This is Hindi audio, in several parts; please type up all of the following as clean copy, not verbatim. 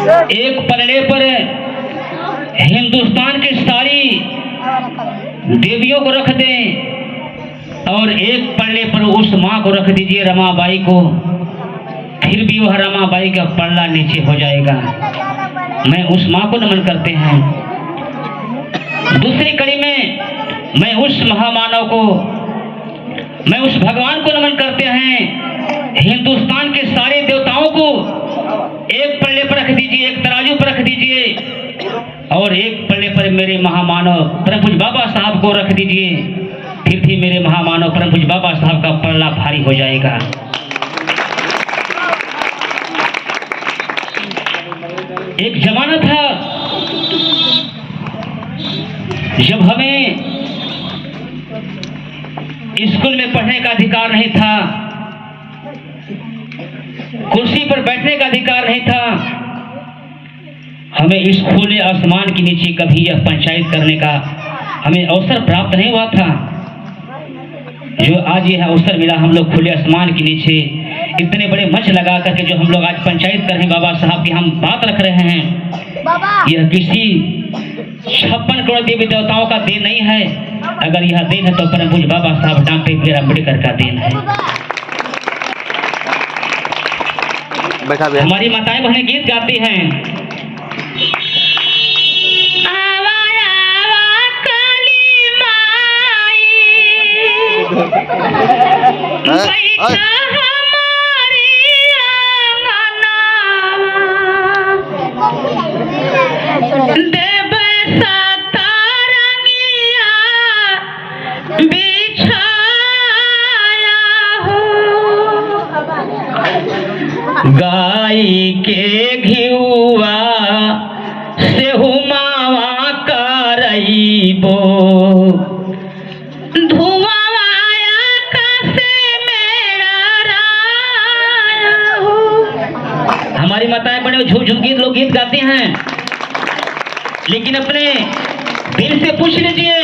एक पलड़े पर हिंदुस्तान की सारी देवियों को रख दें और एक पलड़े पर उस माँ को रख दीजिए, रमाबाई को, फिर भी वह रमाबाई का पल्ला नीचे हो जाएगा। मैं उस माँ को नमन करते हैं। दूसरी कड़ी में मैं उस महामानव को, मैं उस भगवान को नमन करते हैं। हिंदुस्तान के सारे देवताओं को एक पल्ले पर रख दीजिए, एक तराजू पर रख दीजिए और एक पल्ले पर मेरे महामानव परम पूज्य बाबा साहब को रख दीजिए, फिर भी मेरे महामानव परम पूज्य बाबा साहब का पल्ला भारी हो जाएगा। एक जमाना था जब हमें स्कूल में पढ़ने का अधिकार नहीं था, कुर्सी पर बैठने का अधिकार नहीं था, हमें इस खुले आसमान के नीचे कभी यह पंचायत करने का हमें अवसर प्राप्त नहीं हुआ था। जो आज यह अवसर मिला, हम लोग खुले आसमान के नीचे इतने बड़े मंच लगा करके जो हम लोग आज पंचायत कर रहे हैं, बाबा साहब की हम बात रख रहे हैं, यह किसी 56 करोड़ देवी देवताओं का देन नहीं है। अगर यह देन है तो परम पूज्य बाबा साहब डॉक्टर बी.आर. अम्बेडकर का देन है। हमारी माताएं बहनें गीत गाती हैं, गाय के घिउआ से हुमावा करइबो, धुआवाया कसे मेरा राया हो। हमारी माताएं बड़े झूम झूम गीत लोग गीत गाती हैं, लेकिन अपने दिल से पूछ लीजिए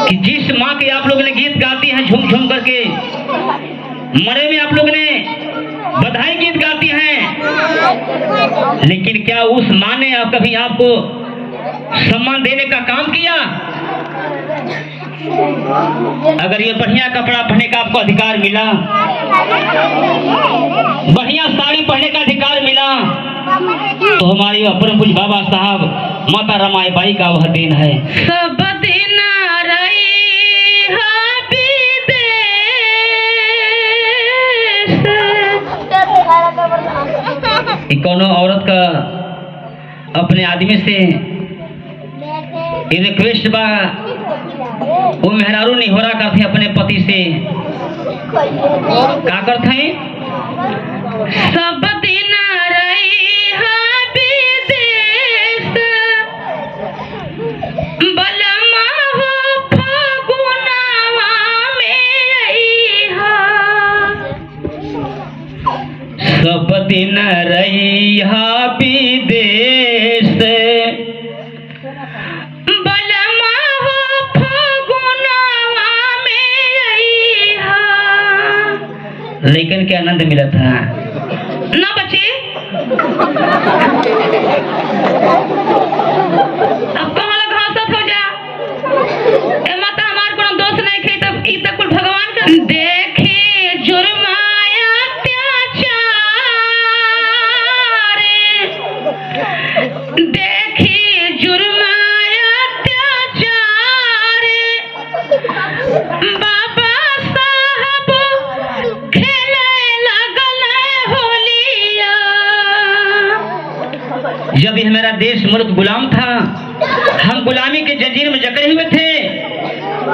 कि जिस माँ के आप लोगों ने गीत गाती हैं झूम झूम करके, मरे में आप लोग ने बधाई गीत गाती हैं, लेकिन क्या उस माँ ने कभी आपको सम्मान देने का काम किया? अगर ये बढ़िया कपड़ा पहनने का आपको अधिकार मिला, बढ़िया साड़ी पहनने का अधिकार मिला, तो हमारी परम पूज्य बाबा साहब माता रमाबाई का वह दिन है। सब दिन कोनो औरत का अपने आदमी से रिक्वेस्ट बा, वो मेहरारू नहीं हो रहा करते अपने पति से, क्या करते हैं? सब दिन रही विदेश, बलमा हो फगुनवा में अइहा, सब दिन रही विदेश, बलमा हो फगुनवा में अइहा। लेकिन क्या आनंद मिला था ना बच्चे? अब कहाँ लग हंसत हो जा? ए माता हमार कोनो दोस्त नहीं खे, तब ई तक कुल भगवान का देखे जुर्माया अत्याचार, देखी जुर्माया अत्याचार, बाबा साहब खेले लगल होलिया। जब यह मेरा देश मुल्क गुलाम था, हम गुलामी के जंजीर में जकड़े हुए थे।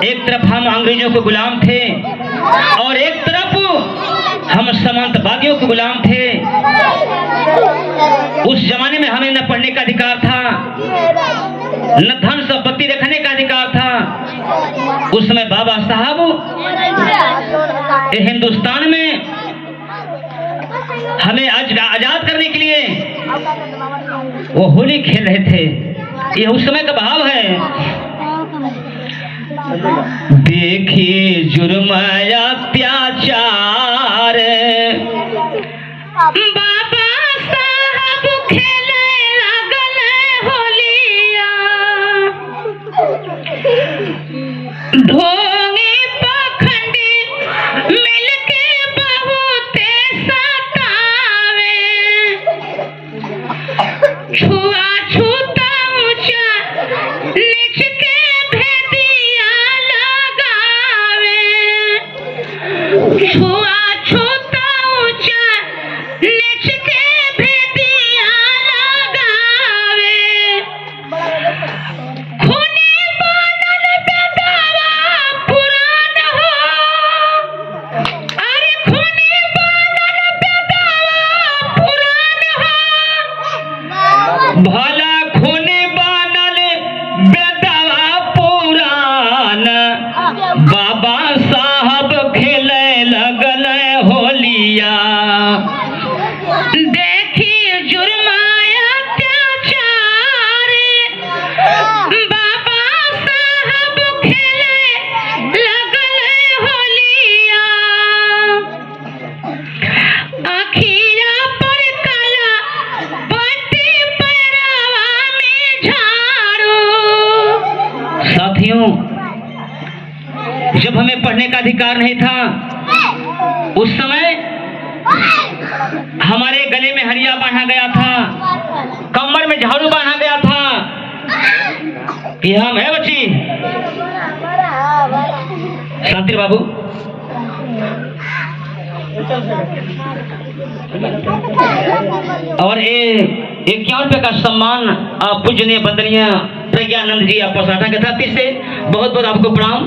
एक तरफ हम अंग्रेजों के गुलाम थे और एक तरफ हम सामंतवादियों के गुलाम थे। उस जमाने में हमें न पढ़ने का अधिकार था, न धन संपत्ति रखने का अधिकार था। उस समय बाबा साहब हिंदुस्तान में हमें आजाद करने के लिए वो होली खेल रहे थे। ये उस समय का भाव है। देखिए जुर्म अत्याचार, बाबा भला खून बनल बेटवा पुरान, बाबा साहब खेले लगल होलिया। देखी जुर्माया अत्याचार, बाबा साहब खेले लगल होलिया। अखिया पर काला पट्टी पैरवा में झाड़ू। साथियों, जब हमें पढ़ने का अधिकार नहीं था उस समय हमारे गले में हरिया बांधा गया था, कमर में झाड़ू बांधा गया था कि हम है बच्ची। शांति बाबू, और 51 रुपये का सम्मान पूजनीय वंदनीय प्रज्ञानंद जी आप प्रसादा के धरती से बहुत बहुत आपको प्रणाम।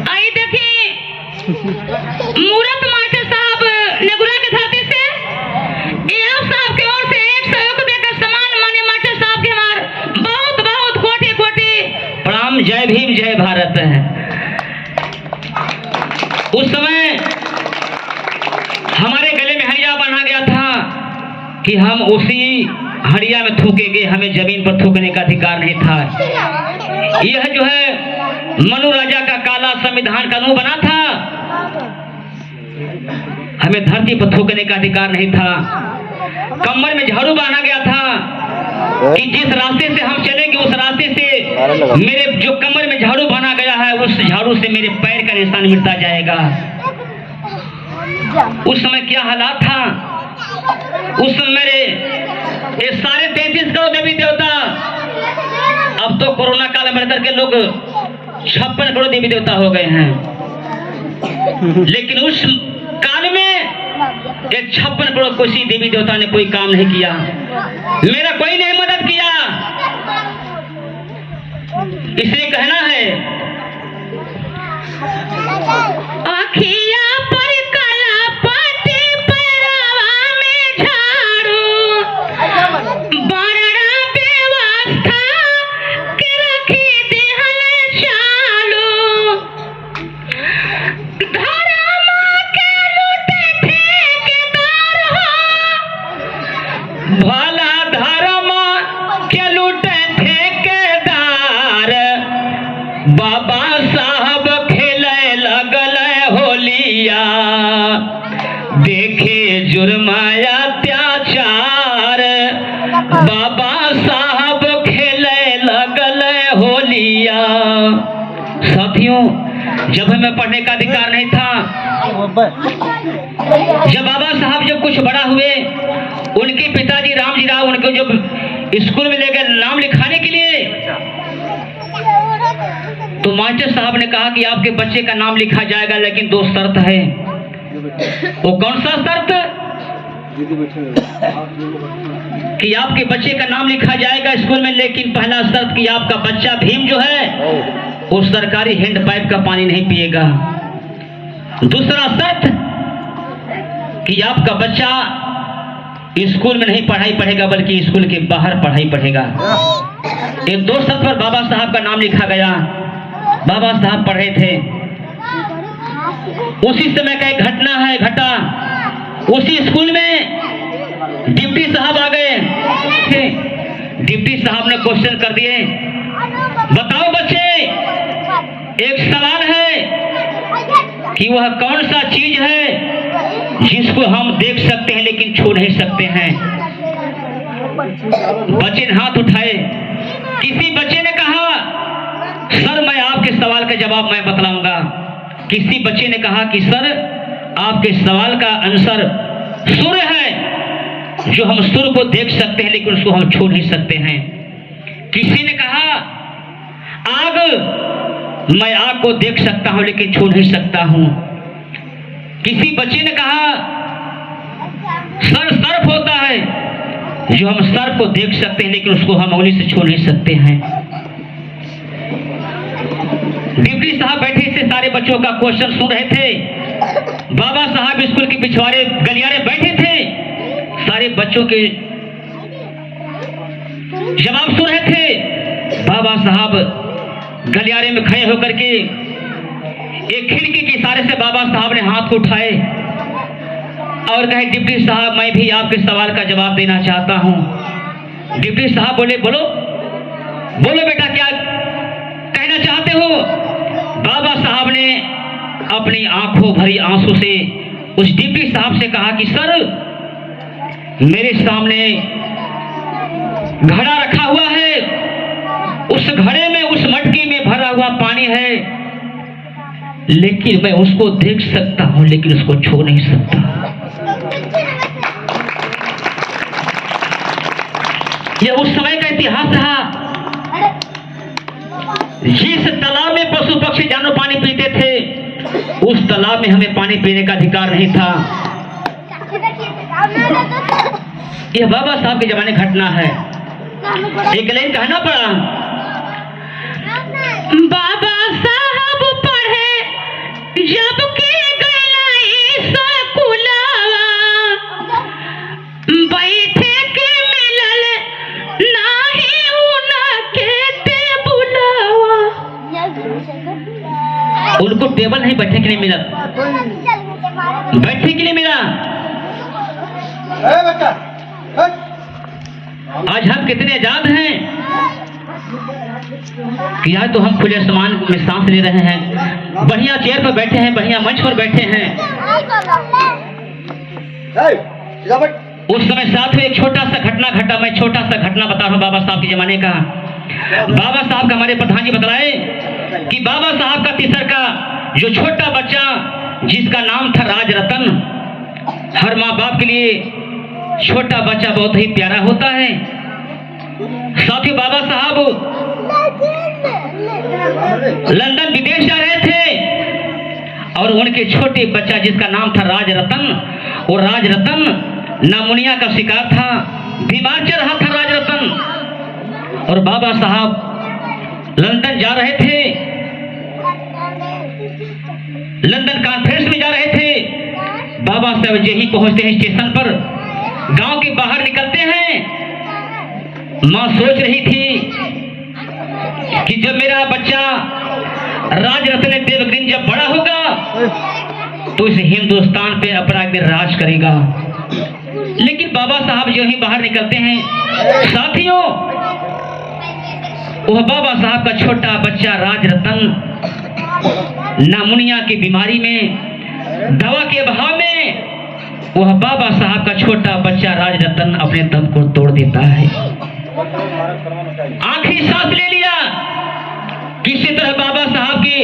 आई देखिए मूरत मास्टर साहब नेगुरा के धरती से आप साहब की ओर से 101 रुपये का सम्मान माने मास्टर साहब के हमारे बहुत बहुत कोटि कोटि प्रणाम। जय भीम जय भारत। उस समय हमारे गले में हरिया बांधा गया था कि हम उसी हरिया में थूकेंगे, हमें जमीन पर थूकने का अधिकार नहीं था। यह जो है मनु राजा का काला संविधान कानून बना था, हमें धरती पर थूकने का अधिकार नहीं था। कमर में झाड़ू बांधा गया था कि जिस रास्ते से हम चलेंगे उस रास्ते से मेरे जो कमर में झाड़ू बांधा गया है उस झाड़ू से मेरे पैर का निशान मिटता जाएगा। उस समय क्या हालात था, उस समय मेरे ये सारे 33 करोड़ देवी देवता, अब तो कोरोना काल में रहकर के लोग 56 करोड़ देवी देवता हो गए हैं, लेकिन उस काल में ये 56 करोड़ कोई देवी देवता ने कोई काम नहीं किया, मेरा कोई नहीं मदद किया। इसलिए कहना है आखिया पर काला पट्टी पैरवा में झाड़ू, बड़ा व्यवस्था के रखी देहल चालू। धर्म के लूटे ठेकेदार हो, भला धर्म के लूटे ठेकेदार, बाबा साहब खेले लगल होलिया। देखे जुर्माया अत्याचार, बाबा साहब खेले लगल होलिया। साथियों, जब हमें पढ़ने का अधिकार नहीं था, जब बाबा साहब जब कुछ बड़ा हुए, उनके पिताजी रामजी राव उनको जब स्कूल में ले गए नाम लिखाने के लिए, तो मास्टर साहब ने कहा कि आपके बच्चे का नाम लिखा जाएगा, लेकिन 2 शर्त है। वो कौन सा शर्त? कि आपके बच्चे का नाम लिखा जाएगा स्कूल में, लेकिन पहला शर्त कि आपका बच्चा भीम जो है वो सरकारी हैंडपाइप का पानी नहीं पिएगा। दूसरा शर्त कि आपका बच्चा स्कूल में नहीं पढ़ाई पढ़ेगा बल्कि स्कूल के बाहर पढ़ाई पढ़ेगा। ये 2 शर्त पर बाबा साहब का नाम लिखा गया। बाबा साहब पढ़े थे, उसी समय का एक घटना है घटा। उसी स्कूल में डिप्टी साहब आ गए थे। डिप्टी साहब ने क्वेश्चन कर दिए, बताओ बच्चे, एक सवाल है कि वह कौन सा चीज है जिसको हम देख सकते हैं लेकिन छू नहीं सकते हैं। बच्चे ने हाथ उठाए। किसी बच्चे ने कहा, सर मैं आपके सवाल का जवाब मैं बतलाऊंगा। किसी बच्चे ने कहा कि सर आपके सवाल का आंसर सूर्य है, जो हम सूर्य को देख सकते हैं लेकिन उसको हम छू नहीं सकते हैं। किसी ने कहा आग, मैं आग को देख सकता हूं लेकिन छू नहीं सकता हूं। किसी बच्चे ने कहा सर सर्प होता है, जो हम सर्प को देख सकते हैं लेकिन उसको हम उंगली से छू नहीं सकते हैं। डिप्टी साहब बैठे से सारे बच्चों का क्वेश्चन सुन रहे थे। बाबा साहब स्कूल के पिछवाड़े गलियारे बैठे थे। बच्चों के जवाब सुन रहे थे। बाबा साहब गलियारे में खड़े होकर के एक खिड़की के इशारे से बाबा साहब ने हाथ को उठाए और कहे, डिप्टी साहब मैं भी आपके सवाल का जवाब देना चाहता हूं। डिप्टी साहब बोले, बोलो बोलो बेटा, क्या कहना चाहते हो? बाबा साहब ने अपनी आंखों भरी आंसू से उस डिप्टी साहब से कहा कि सर, मेरे सामने घड़ा रखा हुआ है, उस घड़े में, उस मटकी में भरा हुआ पानी है, लेकिन मैं उसको देख सकता हूं लेकिन उसको छू नहीं सकता। यह उस समय का इतिहास रहा। जिस तालाब में पशु पक्षी जानवर पानी पीते थे, उस तालाब में हमें पानी पीने का अधिकार नहीं था। यह बाबा साहब के जमाने घटना है। एक लाइन कहना पड़ा, बाबा साहब पढ़े जब के गलाई सकुलावा, बैठे के मिलल नाही उनके टेबुलावा। उनको टेबल नहीं बैठने के लिए मिला, बैठने के लिए मिला। आज हम कितने आजाद हैं कि आज तो हम खुले आसमान में सांस ले रहे हैं, बढ़िया चेयर पर बैठे हैं, बढ़िया मंच पर बैठे हैं। उस समय साथ में एक छोटा सा घटना घटा। मैं छोटा सा घटना बता रहा हूँ बाबा साहब के जमाने का। बाबा साहब का हमारे प्रधान जी बतलाए कि बाबा साहब का तीसर का जो छोटा बच्चा जिसका नाम था राज रतन, हर माँ बाप के लिए छोटा बच्चा बहुत ही प्यारा होता है। साथियों, बाबा साहब लंदन विदेश जा रहे थे और उनके छोटे बच्चा जिसका नाम था राज रतन, वो राज रतन नामुनिया का शिकार था, बीमार चल रहा था राज रतन। और बाबा साहब लंदन जा रहे थे, लंदन कॉन्फ्रेंस में जा रहे थे। बाबा साहब यही पहुंचते हैं स्टेशन पर, गांव के बाहर निकलते हैं। मां सोच रही थी कि जब मेरा बच्चा राजरत्न देवगिन जब बड़ा होगा तो इस हिंदुस्तान पे अपना एक दिन राज करेगा। लेकिन बाबा साहब जो ही बाहर निकलते हैं, साथियों, वह बाबा साहब का छोटा बच्चा राजरत्न नामुनिया की बीमारी में, दवा के अभाव में, वह बाबा साहब का छोटा बच्चा राजरत्न अपने दम को तोड़ देता है। आखिरी सांस ले लिया। किसी तरह बाबा साहब के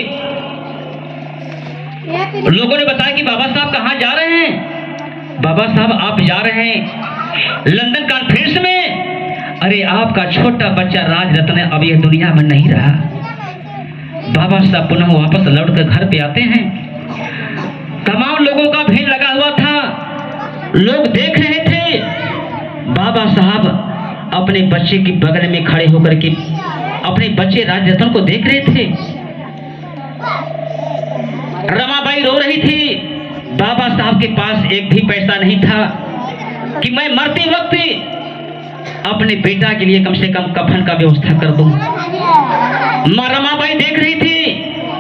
लोगों ने बताया कि बाबा साहब कहाँ जा रहे हैं? बाबा साहब आप जा रहे हैं लंदन कॉन्फ्रेंस में। अरे आपका छोटा बच्चा राजरत्न अब यह दुनिया में नहीं रहा। बाबा साहब पुनः वापस लौट कर घर पे आते हैं। तमाम लोगों का भीड़ लगा हुआ था, लोग देख रहे थे। बाबा साहब अपने बच्चे के बगल में खड़े होकर के अपने बच्चे राजरत्न को देख रहे थे। रमाबाई रो रही थी। बाबा साहब के पास एक भी पैसा नहीं था कि मैं मरते वक्त अपने बेटा के लिए कम से कम कफन का व्यवस्था कर दूं। मां रमाबाई देख रही थी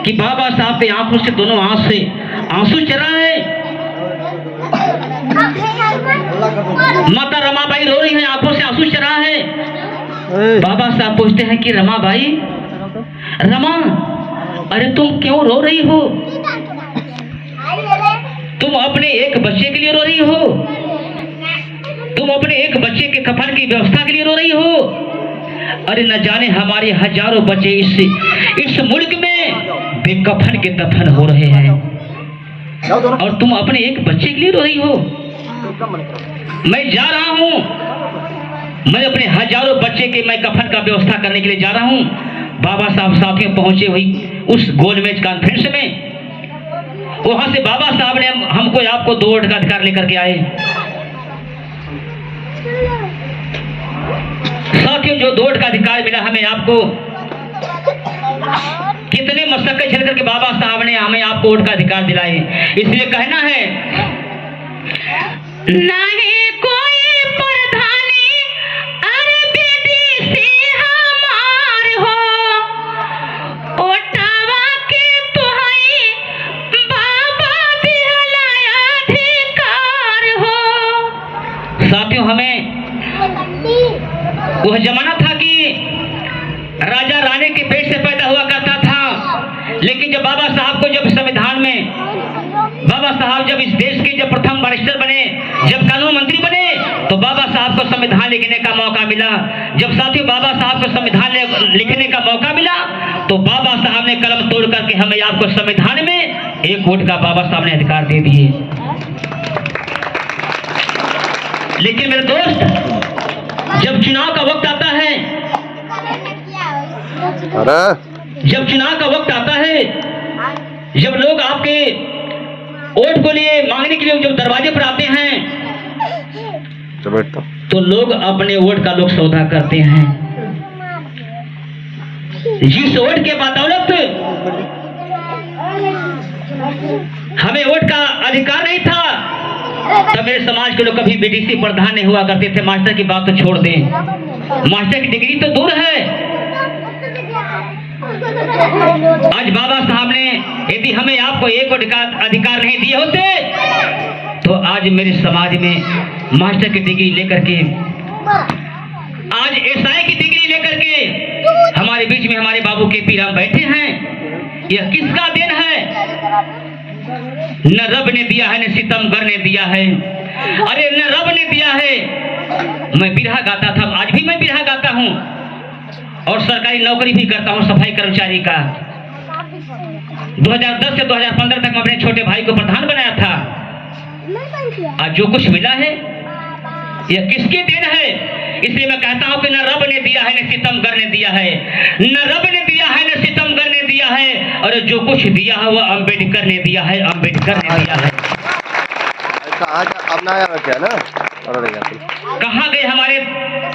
कि बाबा साहब के आंखों से दोनों आंख से आंसू चला है। माता रमाबाई रो रही है, आंखों से आंसू चला है। बाबा साहब पूछते हैं कि रमाबाई, रमा, अरे तुम क्यों रो रही हो? तुम अपने एक बच्चे के लिए रो रही हो? तुम अपने एक बच्चे के कफन की व्यवस्था के लिए रो रही हो? अरे न जाने हमारे हजारों बच्चे इस मुल्क में बेकफन के दफन हो रहे हैं और तुम अपने एक बच्चे के लिए रो रही हो। मैं जा रहा हूं, मैं अपने हजारों बच्चे के मैं कफन का व्यवस्था करने के लिए जा रहा हूं। बाबा साहब साथियों पहुंचे हुई उस गोलमेज कॉन्फ्रेंस में। वहां से बाबा साहब ने हमको आपको 2 वोट का अधिकार लेकर के आए। साथियों, जो 2 वोट का अधिकार मिला हमें आपको, कितने मशक्कत झेल करके बाबा साहब ने हमें आपको वोट का अधिकार दिलाए। इसलिए कहना है, नहीं कोई साथियों, हमें वह जमाना था कि राजा रानी के पेट से पैदा हुआ करता था, लेकिन जब बाबा साहब को जब संविधान में बाबा साहब जब इस देश के जब प्रथम बैरिस्टर बने, जब कानून मंत्री बने, तो बाबा साहब को संविधान लिखने का मौका मिला। जब साथियों बाबा साहब को संविधान लिखने का मौका मिला, तो बाबा साहब ने कलम तोड़ करके हमें आपको संविधान में एक वोट का बाबा साहब ने अधिकार दे दिए। लेकिन मेरे दोस्त, जब चुनाव का वक्त आता है, जब चुनाव का वक्त आता है, जब लोग आपके वोट को लिए मांगने के लिए जब दरवाजे पर आते हैं, तो लोग अपने वोट का लोग सौदा करते हैं। जिस वोट के बदौलत हमें वोट का अधिकार नहीं था, तब मेरे समाज के लोग कभी बीडीसी प्रधान नहीं हुआ करते थे। मास्टर की बात तो छोड़ दें, मास्टर की डिग्री तो दूर है। आज बाबा साहब ने यदि हमें आपको एक अधिकार नहीं दिए होते, तो आज मेरे समाज में मास्टर की डिग्री लेकर के, आज एसआई की डिग्री लेकर के हमारे बीच में हमारे बाबू के पी राम बैठे हैं। यह किसका देन है? न रब ने दिया है, न सितमगर ने दिया है। अरे न रब ने दिया है। मैं बिरहा गाता था, आज भी मैं बिरहा गाता हूँ और सरकारी नौकरी भी करता हूँ, सफाई कर्मचारी का। 2010 से 2015 तक मैं अपने छोटे भाई को प्रधान बनाया था। आज जो कुछ मिला है यह किसके देन है? इसलिए मैं कहता हूं कि न रब ने दिया है, न सितमगर ने दिया है। न रब ने दिया है, न सितमगर ने दिया है, और जो कुछ दिया है वह अम्बेडकर ने दिया है, अम्बेडकर ने दिया है। कहाँ गए हमारे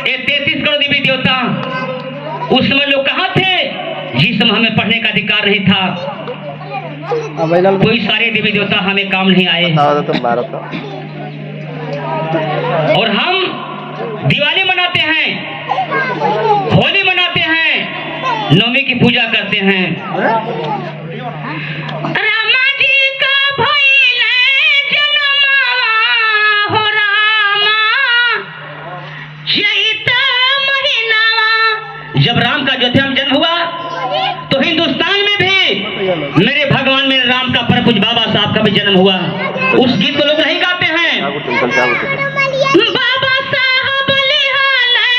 33 करोड़ देवी देवता? उस समय लोग कहाँ थे जिस समय हमें पढ़ने का अधिकार नहीं था? कोई सारे देवी देवता हमें काम नहीं आए। और हम दिवाली मनाते हैं, होली मनाते हैं, नवमी की पूजा करते हैं। रामा जी का भइले जनमवा हो रामा, चैत महीनावा। जब राम का अयोध्या में जन्म हुआ, तो हिंदुस्तान में भी मेरे भगवान मेरे राम का परम पूज्य बाबा साहब का भी जन्म हुआ। उस गीत को लोग नहीं गाते हैं। बाबा साहब लिहाले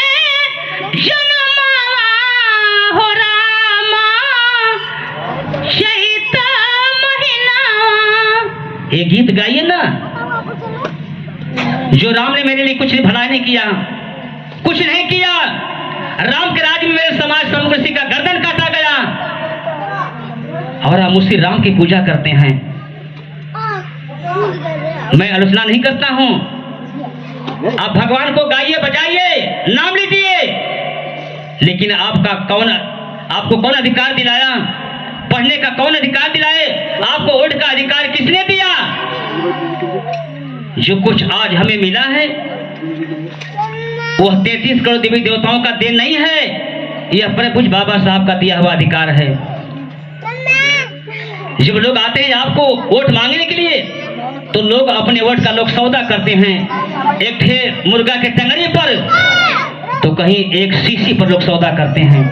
जनमवा हो रामा, चैत महीनावा। ये गीत गाइए ना। जो राम ने मेरे लिए कुछ भला नहीं किया, कुछ नहीं किया। राम के राज में मेरे समाज समग्र का गर्दन काटा गया, और हम उसी राम की पूजा करते हैं। मैं आलोचना नहीं करता हूं। आप भगवान को गाइए, बजाइए, नाम लीजिए, लेकिन आपको कौन अधिकार दिलाया? पढ़ने का कौन अधिकार दिलाए? आपको वोट का अधिकार किसने दिया? जो कुछ आज हमें मिला है वह 33 करोड़ देवी देवताओं का देन नहीं है, यह अपने पूज्य बाबा साहब का दिया हुआ अधिकार है। जब लोग आते हैं आपको वोट मांगने के लिए, तो लोग अपने वोट का लोग सौदा करते हैं। एक ठे मुर्गा के टंगड़ी पर, तो कहीं एक शीशी पर लोग सौदा करते हैं।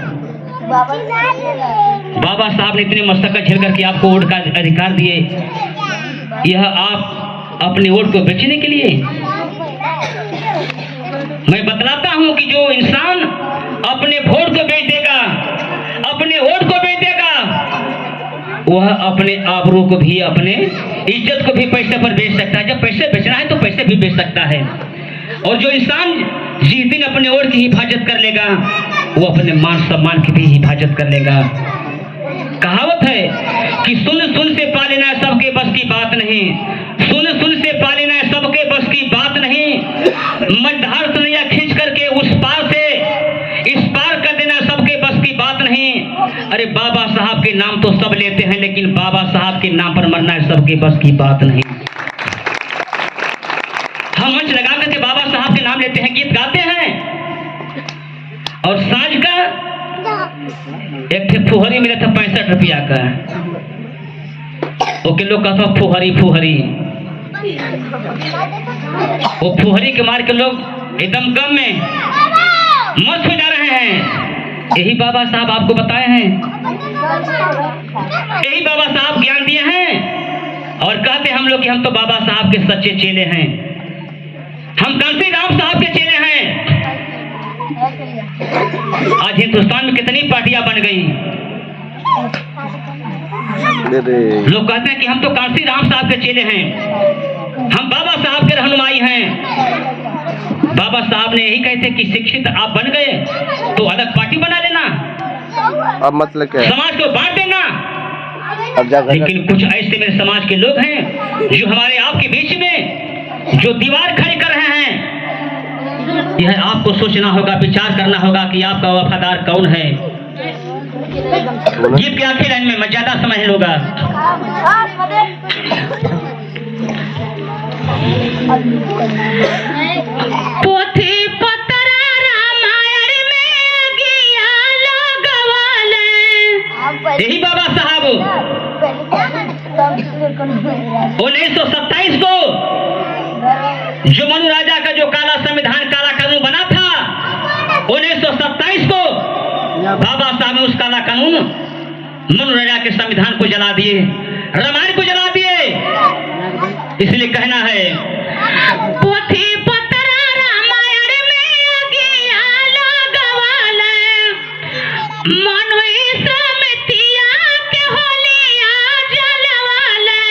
बाबा साहब ने इतनी मशक्कत झेल करके आपको वोट का अधिकार दिए, यह आप अपने वोट को बेचने के लिए? मैं बतलाता हूं कि जो इंसान अपने वोट को बेच देगा, अपने वोट को बेच देगा, वह अपने आबरू को भी, अपने इज्जत को भी पैसे पर बेच सकता है। जब पैसे बेचना है तो पैसे भी बेच सकता है। और जो इंसान जिस दिन अपने वोट की हिफाजत कर लेगा, वो अपने मान सम्मान की भी हिफाजत कर लेगा। कहावत है कि सुन सुन से पा लेना सबके बस की बात नहीं, सुन सुन से पा लेना सबके बस की बात नहीं। मझधार सनैया खींच करके उस पार से इस पार कर देना सबके बस की बात नहीं। अरे बाबा साहब के नाम तो सब लेते हैं, लेकिन बाबा साहब के नाम पर मरना है सबके बस की बात नहीं। हम मंच लगा करके बाबा साहब के नाम लेते हैं, गीत गाते हैं, और सांझ का एक थे फुहरी मिला था 65 रुपया का। ओके, लोग कहता फुहरी फुहरी, वो फुहरी के मार के लोग एकदम गम में मस्त हो जा रहे हैं। यही बाबा साहब आपको बताए हैं, यही बाबा साहब ज्ञान दिए हैं और कहते हम लोग कि हम तो बाबा साहब के सच्चे चेले हैं, हम कांसी राम साहब के चेले हैं। आज हिंदुस्तान में कितनी पार्टियां बन गई, लोग कहते हैं कि हम तो कांसी राम साहब के चेले हैं, हम बाबा साहब के रहनुमाई हैं। बाबा साहब ने यही कहते कि शिक्षित आप बन गए तो अलग पार्टी बना लेना, अब मतलब क्या है? समाज को बांट देना। अब लेकिन कुछ ऐसे मेरे समाज के लोग हैं जो हमारे आपके बीच में जो दीवार खड़ी कर रहे हैं, यह आपको सोचना होगा, विचार करना होगा कि आपका वफादार कौन है। गीत के आखिर लाइन में मैं ज्यादा समय लूंगा। पोथी पतरा रामायण में अगिया लगवाले, यही बाबा साहब 1927 को जो मनु राजा का जो काला संविधान, काला कानून बना था, 1927 को बाबा साहब ने उस काला कानून मनु राजा के संविधान को जला दिए, रामायण को जला दिए। इसलिए कहना है पोथी पतरा रामायण में अगिया लगवाले, मनु समितिया के होलिया जलवाले,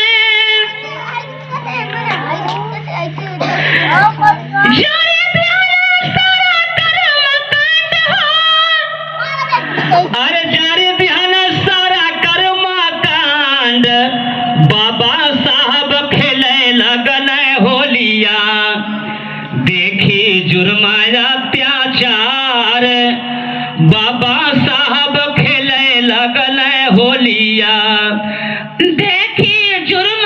अरे जारी बिहाना सारा कर्मकांड, बाबा साहब खेले लगन होलिया, देखी जुर्म अत्याचार, बाबा साहब खेले लगन होलिया, देखी जुर्म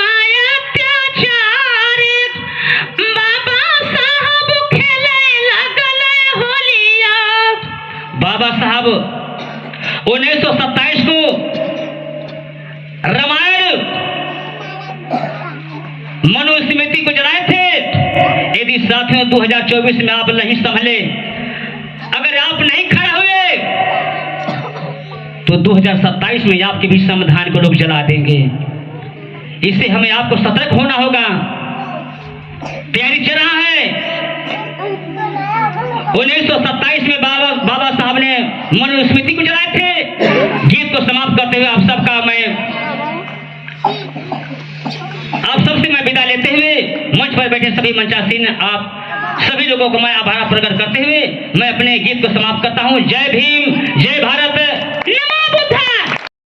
अत्याचार, बाबा साहब खेले लगन होलिया। बाबा साहब 1927 को रामायण मनुस्मृति को जलाए थे। यदि साथियों 2024 में आप नहीं संभले, अगर आप नहीं खड़े हुए, तो 2027 में आपके भी संविधान को लोग जला देंगे। इससे हमें आपको सतर्क होना होगा। तैयारी चल रहा है। 1927 में बाबा साहब ने मनुस्मृति को जलाए थे। गीत को समाप्त करते हुए आप सबसे मैं विदा लेते हुए मंच पर बैठे सभी मंचासीन आप सभी लोगों को मैं आभार प्रकट करते हुए मैं अपने गीत को समाप्त करता हूं। जय भीम,